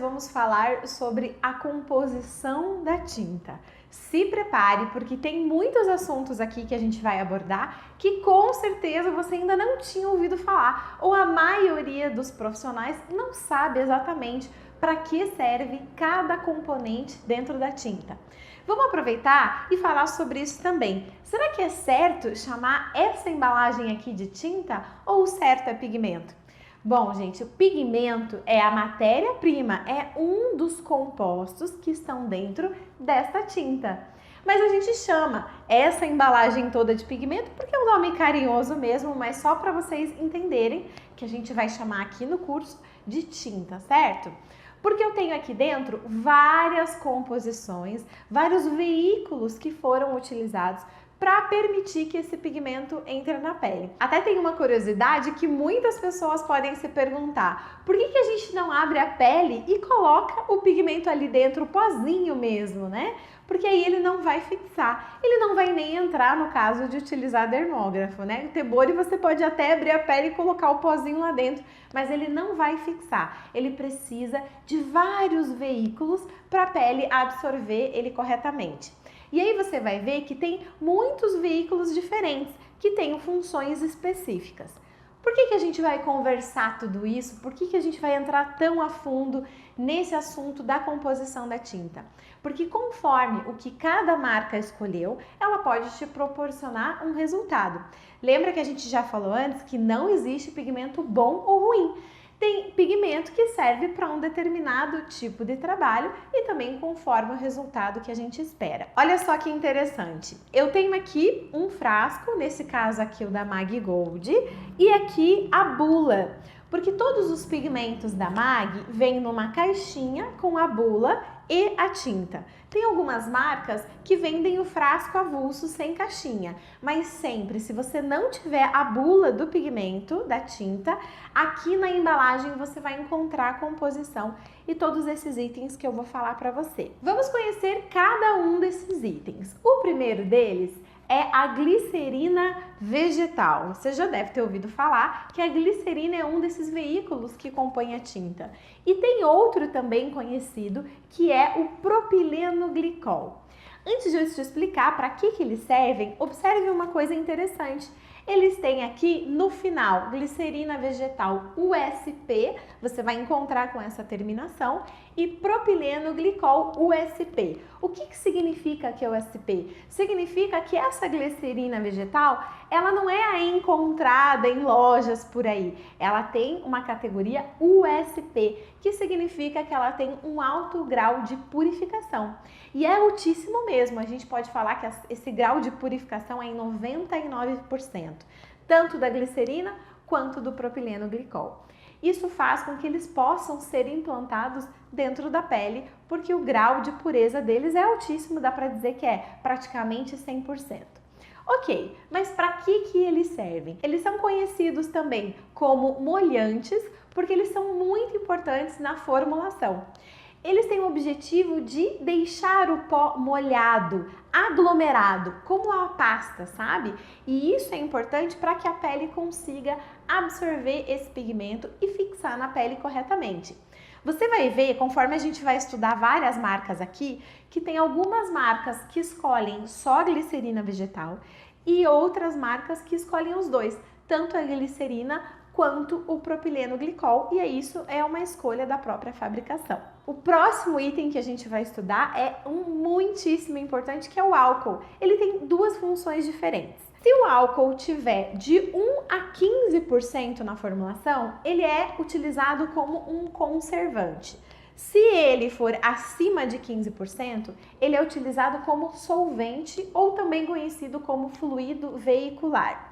vamos falar sobre a composição da tinta. Se prepare, porque tem muitos assuntos aqui que a gente vai abordar que com certeza você ainda não tinha ouvido falar, ou a maioria dos profissionais não sabe exatamente para que serve cada componente dentro da tinta. Vamos aproveitar e falar sobre isso também. Será que é certo chamar essa embalagem aqui de tinta ou o certo é pigmento? Bom, gente, o pigmento é a matéria-prima, é um dos compostos que estão dentro desta tinta. Mas a gente chama essa embalagem toda de pigmento porque é um nome carinhoso mesmo, mas só para vocês entenderem que a gente vai chamar aqui no curso de tinta, certo? Porque eu tenho aqui dentro várias composições, vários veículos que foram utilizados para permitir que esse pigmento entre na pele. Até tem uma curiosidade que muitas pessoas podem se perguntar: por que a gente não abre a pele e coloca o pigmento ali dentro, o pozinho mesmo, né? Porque aí ele não vai fixar, ele não vai nem entrar no caso de utilizar dermógrafo, né? O Tebori você pode até abrir a pele e colocar o pozinho lá dentro, mas ele não vai fixar. Ele precisa de vários veículos para a pele absorver ele corretamente. E aí você vai ver que tem muitos veículos diferentes que têm funções específicas. Por que a gente vai conversar tudo isso? Por que a gente vai entrar tão a fundo nesse assunto da composição da tinta? Porque conforme o que cada marca escolheu, ela pode te proporcionar um resultado. Lembra que a gente já falou antes que não existe pigmento bom ou ruim. Tem pigmento que serve para um determinado tipo de trabalho e também conforme o resultado que a gente espera. Olha só que interessante. Eu tenho aqui um frasco, nesse caso aqui o da Mag Gold, e aqui a bula, porque todos os pigmentos da Mag vêm numa caixinha com a bula e a tinta. Tem algumas marcas que vendem o frasco avulso sem caixinha, mas sempre, se você não tiver a bula do pigmento, da tinta, aqui na embalagem você vai encontrar a composição e todos esses itens que eu vou falar para você. Vamos conhecer cada um desses itens. O primeiro deles é a glicerina vegetal. Você já deve ter ouvido falar que a glicerina é um desses veículos que compõe a tinta. E tem outro também conhecido, que é o propileno glicol. Antes de eu te explicar para que eles servem, observe uma coisa interessante. Eles têm aqui no final glicerina vegetal USP, você vai encontrar com essa terminação, e propileno glicol USP. O que significa que é USP? Significa que essa glicerina vegetal, ela não é encontrada em lojas por aí. Ela tem uma categoria USP, que significa que ela tem um alto grau de purificação. E é altíssimo mesmo, a gente pode falar que esse grau de purificação é em 99%, tanto da glicerina quanto do propileno glicol. Isso faz com que eles possam ser implantados dentro da pele, porque o grau de pureza deles é altíssimo, dá para dizer que é praticamente 100%. Ok, mas para que eles servem? Eles são conhecidos também como molhantes, porque eles são muito importantes na formulação. Eles têm o objetivo de deixar o pó molhado, aglomerado, como uma pasta, sabe? E isso é importante para que a pele consiga absorver esse pigmento e fixar na pele corretamente. Você vai ver, conforme a gente vai estudar várias marcas aqui, que tem algumas marcas que escolhem só a glicerina vegetal e outras marcas que escolhem os dois, tanto a glicerina quanto o propileno glicol, e isso é uma escolha da própria fabricação. O próximo item que a gente vai estudar é um muitíssimo importante, que é o álcool. Ele tem duas funções diferentes. Se o álcool tiver de 1 a 15% na formulação, ele é utilizado como um conservante. Se ele for acima de 15%, ele é utilizado como solvente ou também conhecido como fluido veicular.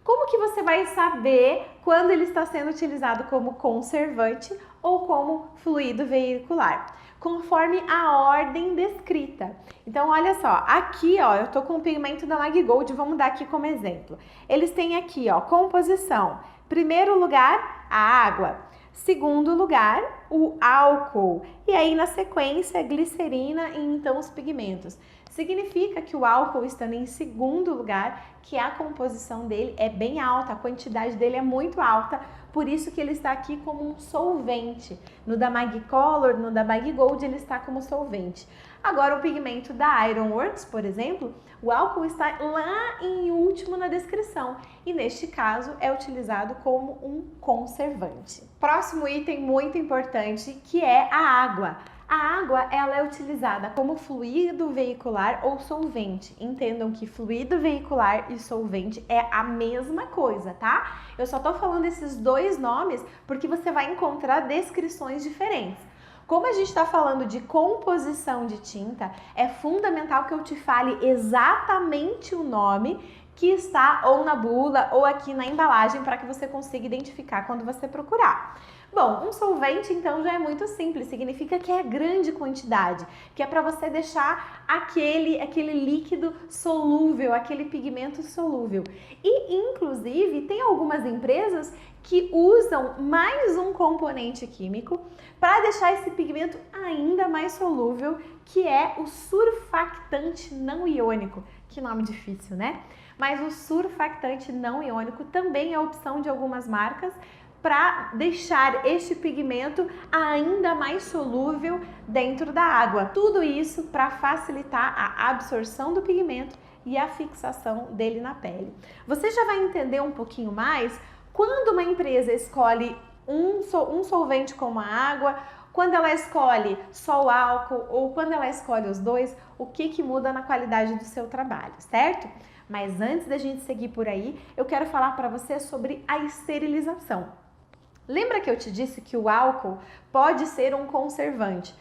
Como que você vai saber quando ele está sendo utilizado como conservante ou como fluido veicular? Conforme a ordem descrita. Então, olha só, aqui, ó, eu tô com o pigmento da Mag Gold, vamos dar aqui como exemplo. Eles têm aqui, ó, composição. Primeiro lugar, a água. Segundo lugar, o álcool. E aí, na sequência, a glicerina e então os pigmentos. significa que o álcool estando em segundo lugar, que a composição dele é bem alta, a quantidade dele é muito alta, por isso que ele está aqui como um solvente. No da Mag-Color, no da Mag-Gold, ele está como solvente. Agora, o pigmento da Ironworks, por exemplo, o álcool está lá em último na descrição e, neste caso, é utilizado como um conservante. Próximo item muito importante, que é a água. A água, ela é utilizada como fluido veicular ou solvente. Entendam que fluido veicular e solvente é a mesma coisa, tá? Eu só tô falando esses dois nomes porque você vai encontrar descrições diferentes. Como a gente está falando de composição de tinta, é fundamental que eu te fale exatamente o nome que está ou na bula ou aqui na embalagem para que você consiga identificar quando você procurar. Bom, um solvente então já é muito simples, significa que é grande quantidade, que é para você deixar aquele líquido solúvel, aquele pigmento solúvel. E inclusive tem algumas empresas que usam mais um componente químico para deixar esse pigmento ainda mais solúvel, que é o surfactante não iônico. Que nome difícil, né? Mas o surfactante não iônico também é opção de algumas marcas para deixar este pigmento ainda mais solúvel dentro da água. Tudo isso para facilitar a absorção do pigmento e a fixação dele na pele. Você já vai entender um pouquinho mais quando uma empresa escolhe um solvente como a água, quando ela escolhe só o álcool ou quando ela escolhe os dois, o que muda na qualidade do seu trabalho, certo? Mas antes da gente seguir por aí, eu quero falar para você sobre a esterilização. Lembra que eu te disse que o álcool pode ser um conservante?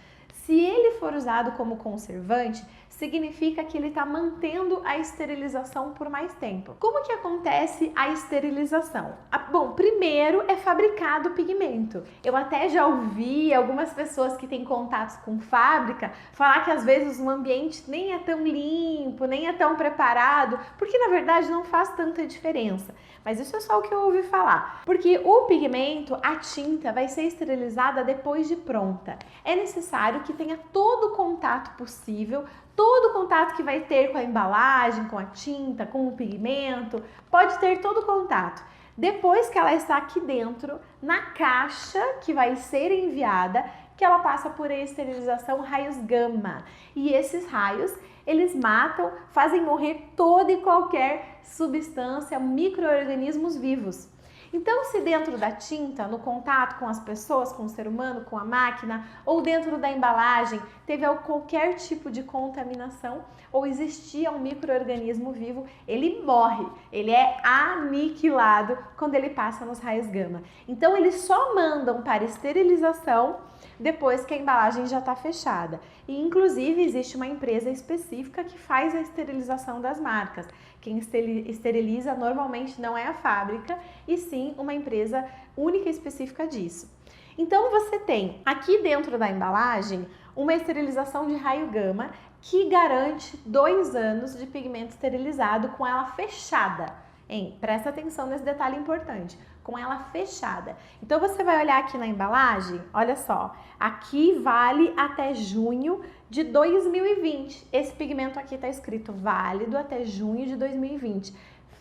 Se ele for usado como conservante, significa que ele está mantendo a esterilização por mais tempo. Como que acontece a esterilização? Bom, primeiro é fabricado o pigmento. Eu até já ouvi algumas pessoas que têm contatos com fábrica falar que às vezes o ambiente nem é tão limpo, nem é tão preparado, porque na verdade não faz tanta diferença. Mas isso é só o que eu ouvi falar. Porque o pigmento, a tinta, vai ser esterilizada depois de pronta. É necessário que tenha todo o contato possível, todo o contato que vai ter com a embalagem, com a tinta, com o pigmento, pode ter todo o contato. Depois que ela está aqui dentro, na caixa que vai ser enviada, que ela passa por esterilização raios gama. E esses raios, eles matam, fazem morrer toda e qualquer substância, micro-organismos vivos. Então, se dentro da tinta, no contato com as pessoas, com o ser humano, com a máquina, ou dentro da embalagem, teve qualquer tipo de contaminação ou existia um micro-organismo vivo, ele morre, ele é aniquilado quando ele passa nos raios gama. Então, eles só mandam para esterilização depois que a embalagem já está fechada. E, inclusive, existe uma empresa específica que faz a esterilização das marcas. Quem esteriliza normalmente não é a fábrica, e sim uma empresa única e específica disso. Então você tem aqui dentro da embalagem uma esterilização de raio gama que garante 2 anos de pigmento esterilizado com ela fechada. Presta atenção nesse detalhe importante, com ela fechada. Então você vai olhar aqui na embalagem, olha só, aqui vale até junho de 2020. Esse pigmento aqui está escrito válido até junho de 2020.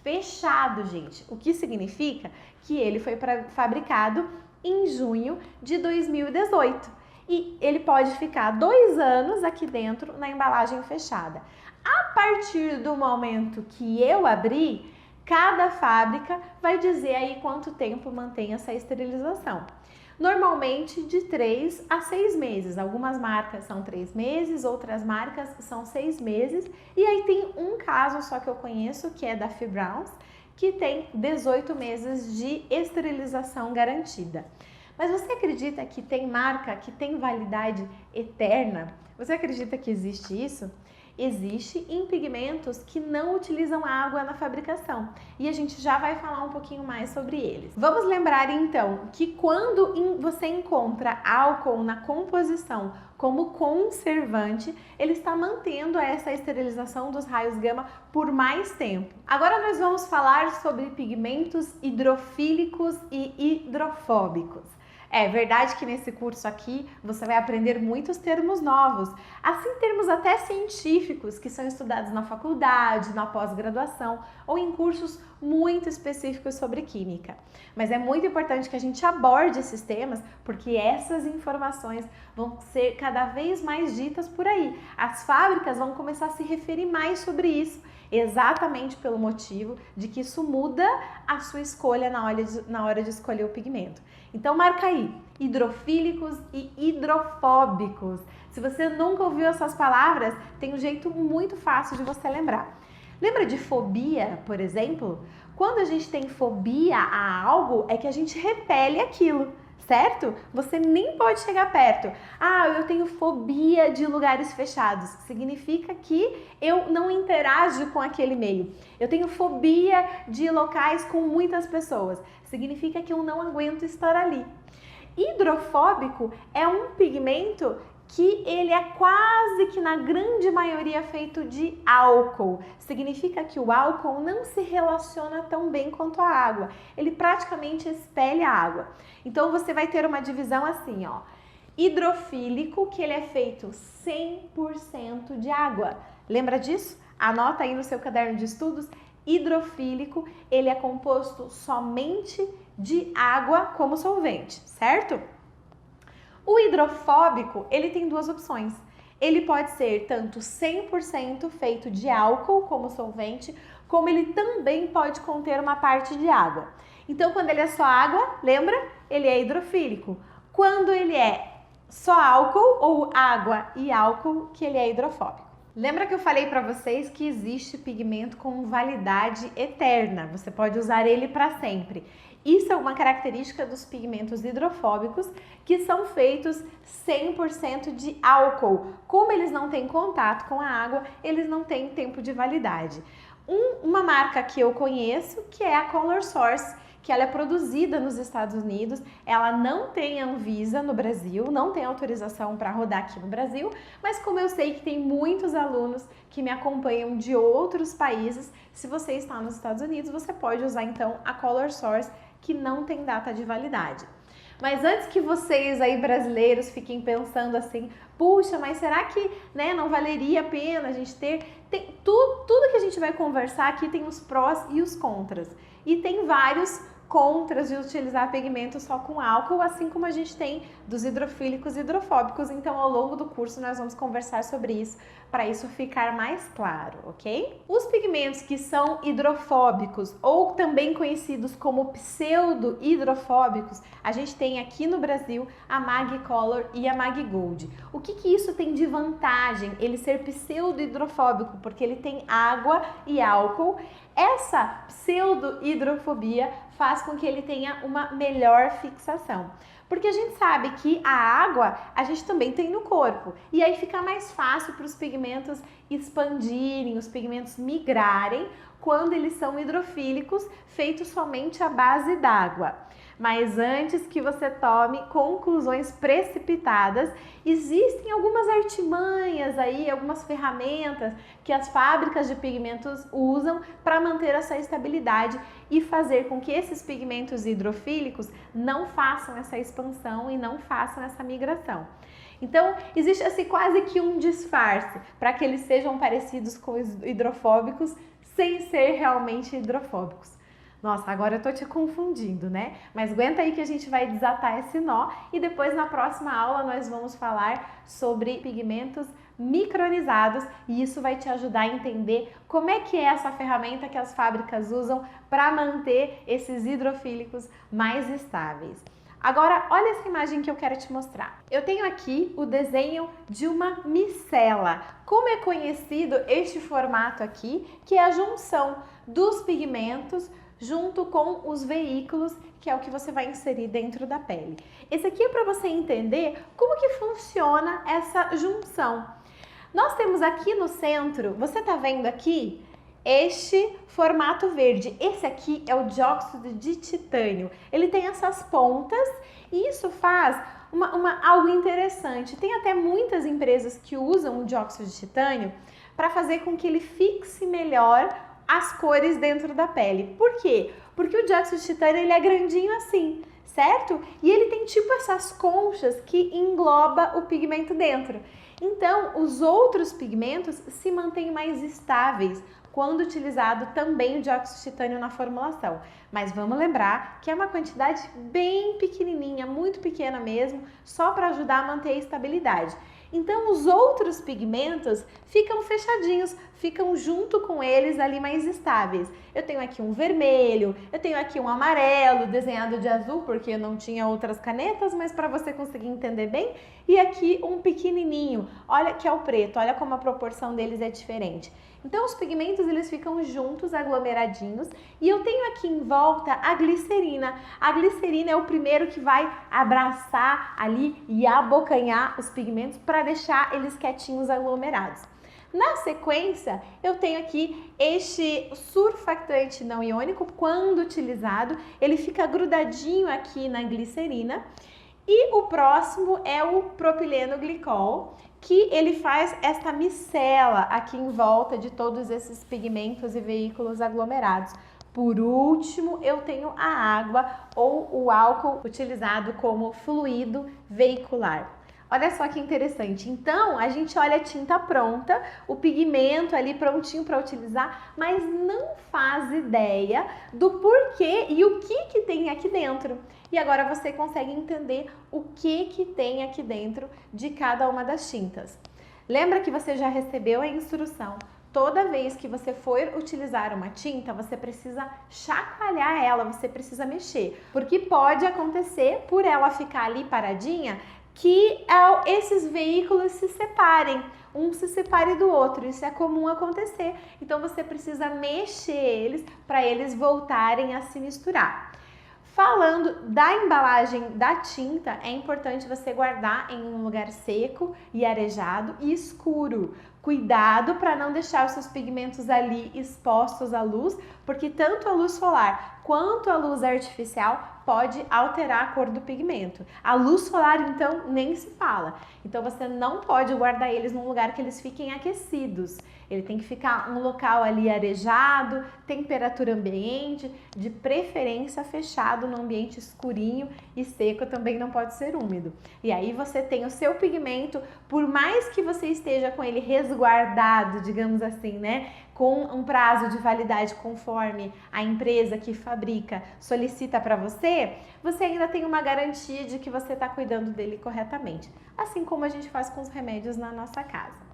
Fechado, gente. O que significa que ele foi fabricado em junho de 2018. E ele pode ficar 2 anos aqui dentro na embalagem fechada. A partir do momento que eu abri, cada fábrica vai dizer aí quanto tempo mantém essa esterilização. Normalmente de 3 a 6 meses. Algumas marcas são 3 meses, outras marcas são 6 meses. E aí tem um caso só que eu conheço, que é da Fibrowns, que tem 18 meses de esterilização garantida. Mas você acredita que tem marca que tem validade eterna? Você acredita que existe isso? Existe em pigmentos que não utilizam água na fabricação e a gente já vai falar um pouquinho mais sobre eles. Vamos lembrar então que quando você encontra álcool na composição como conservante, ele está mantendo essa esterilização dos raios gama por mais tempo. Agora nós vamos falar sobre pigmentos hidrofílicos e hidrofóbicos. É verdade que nesse curso aqui você vai aprender muitos termos novos, assim termos até científicos que são estudados na faculdade, na pós-graduação ou em cursos muito específicos sobre química. Mas é muito importante que a gente aborde esses temas porque essas informações vão ser cada vez mais ditas por aí. As fábricas vão começar a se referir mais sobre isso, exatamente pelo motivo de que isso muda a sua escolha na hora de escolher o pigmento. Então marca aí, hidrofílicos e hidrofóbicos. Se você nunca ouviu essas palavras, tem um jeito muito fácil de você lembrar. Lembra de fobia, por exemplo? Quando a gente tem fobia a algo, é que a gente repele aquilo, certo? Você nem pode chegar perto. Ah, eu tenho fobia de lugares fechados. Significa que eu não interajo com aquele meio. Eu tenho fobia de locais com muitas pessoas. Significa que eu não aguento estar ali. Hidrofóbico é um pigmento que ele é quase que na grande maioria feito de álcool. Significa que o álcool não se relaciona tão bem quanto a água. Ele praticamente expele a água. Então você vai ter uma divisão assim, ó. Hidrofílico, que ele é feito 100% de água. Lembra disso? Anota aí no seu caderno de estudos. Hidrofílico, ele é composto somente de água como solvente, certo? O hidrofóbico, ele tem duas opções. Ele pode ser tanto 100% feito de álcool como solvente, como ele também pode conter uma parte de água. Então, quando ele é só água, lembra? Ele é hidrofílico. Quando ele é só álcool ou água e álcool, que ele é hidrofóbico. Lembra que eu falei para vocês que existe pigmento com validade eterna, você pode usar ele para sempre. Isso é uma característica dos pigmentos hidrofóbicos que são feitos 100% de álcool. Como eles não têm contato com a água, eles não têm tempo de validade. Uma marca que eu conheço, que é a Color Source, que ela é produzida nos Estados Unidos, ela não tem Anvisa no Brasil, não tem autorização para rodar aqui no Brasil, mas como eu sei que tem muitos alunos que me acompanham de outros países, se você está nos Estados Unidos, você pode usar então a Color Source, que não tem data de validade. Mas antes que vocês aí brasileiros fiquem pensando assim, puxa, mas será que não valeria a pena a gente ter? Tudo que a gente vai conversar aqui tem os prós e os contras. E tem vários contras de utilizar pigmento só com álcool, assim como a gente tem dos hidrofílicos e hidrofóbicos. Então, ao longo do curso, nós vamos conversar sobre isso, para isso ficar mais claro, ok? Os pigmentos que são hidrofóbicos, ou também conhecidos como pseudo-hidrofóbicos, a gente tem aqui no Brasil a Mag Color e a Mag Gold. O que isso tem de vantagem, ele ser pseudo-hidrofóbico? Porque ele tem água e álcool. Essa pseudo-hidrofobia faz com que ele tenha uma melhor fixação. Porque a gente sabe que a água a gente também tem no corpo. E aí fica mais fácil para os pigmentos expandirem, os pigmentos migrarem, quando eles são hidrofílicos, feitos somente à base d'água. Mas antes que você tome conclusões precipitadas, existem algumas artimanhas aí, algumas ferramentas que as fábricas de pigmentos usam para manter essa estabilidade e fazer com que esses pigmentos hidrofílicos não façam essa expansão e não façam essa migração. Então, existe assim quase que um disfarce para que eles sejam parecidos com os hidrofóbicos sem ser realmente hidrofóbicos. Nossa, agora eu tô te confundindo, né? Mas aguenta aí que a gente vai desatar esse nó e depois na próxima aula nós vamos falar sobre pigmentos micronizados e isso vai te ajudar a entender como é que é essa ferramenta que as fábricas usam para manter esses hidrofílicos mais estáveis. Agora, olha essa imagem que eu quero te mostrar. Eu tenho aqui o desenho de uma micela. Como é conhecido este formato aqui, que é a junção dos pigmentos junto com os veículos, que é o que você vai inserir dentro da pele. Esse aqui é para você entender como que funciona essa junção. Nós temos aqui no centro, você tá vendo aqui? Este formato verde, esse aqui é o dióxido de titânio. Ele tem essas pontas e isso faz algo interessante. Tem até muitas empresas que usam o dióxido de titânio para fazer com que ele fixe melhor as cores dentro da pele. Por quê? Porque o dióxido de titânio ele é grandinho assim. certo? E ele tem tipo essas conchas que engloba o pigmento dentro. Então, os outros pigmentos se mantêm mais estáveis quando utilizado também o dióxido de titânio na formulação. Mas vamos lembrar que é uma quantidade bem pequenininha, muito pequena mesmo, só para ajudar a manter a estabilidade. Então, os outros pigmentos ficam fechadinhos, ficam junto com eles ali mais estáveis. Eu tenho aqui um vermelho, eu tenho aqui um amarelo desenhado de azul, porque eu não tinha outras canetas, mas para você conseguir entender bem. E aqui um pequenininho, olha que é o preto, olha como a proporção deles é diferente. Então, os pigmentos eles ficam juntos, aglomeradinhos, e eu tenho aqui em volta a glicerina. A glicerina é o primeiro que vai abraçar ali e abocanhar os pigmentos para deixar eles quietinhos, aglomerados. Na sequência, eu tenho aqui este surfactante não iônico, quando utilizado, ele fica grudadinho aqui na glicerina. E o próximo é o propileno glicol, que ele faz essa micela aqui em volta de todos esses pigmentos e veículos aglomerados. Por último, eu tenho a água ou o álcool utilizado como fluido veicular. Olha só que interessante. Então, a gente olha a tinta pronta, o pigmento ali prontinho para utilizar, mas não faz ideia do porquê e o que tem aqui dentro. E agora você consegue entender o que tem aqui dentro de cada uma das tintas. Lembra que você já recebeu a instrução? Toda vez que você for utilizar uma tinta, você precisa chacoalhar ela, você precisa mexer. Porque pode acontecer, por ela ficar ali paradinha, que esses veículos se separem, um se separe do outro, isso é comum acontecer. Então você precisa mexer eles para eles voltarem a se misturar. Falando da embalagem da tinta, é importante você guardar em um lugar seco e arejado e escuro. Cuidado para não deixar os seus pigmentos ali expostos à luz, porque tanto a luz solar quanto a luz artificial pode alterar a cor do pigmento. A luz solar, então, nem se fala. Então, você não pode guardar eles num lugar que eles fiquem aquecidos. Ele tem que ficar um local ali arejado, temperatura ambiente, de preferência fechado no ambiente escurinho e seco, também não pode ser úmido. E aí você tem o seu pigmento, por mais que você esteja com ele resguardado, digamos assim, né? Com um prazo de validade conforme a empresa que fabrica solicita para você, você ainda tem uma garantia de que você está cuidando dele corretamente. Assim como a gente faz com os remédios na nossa casa.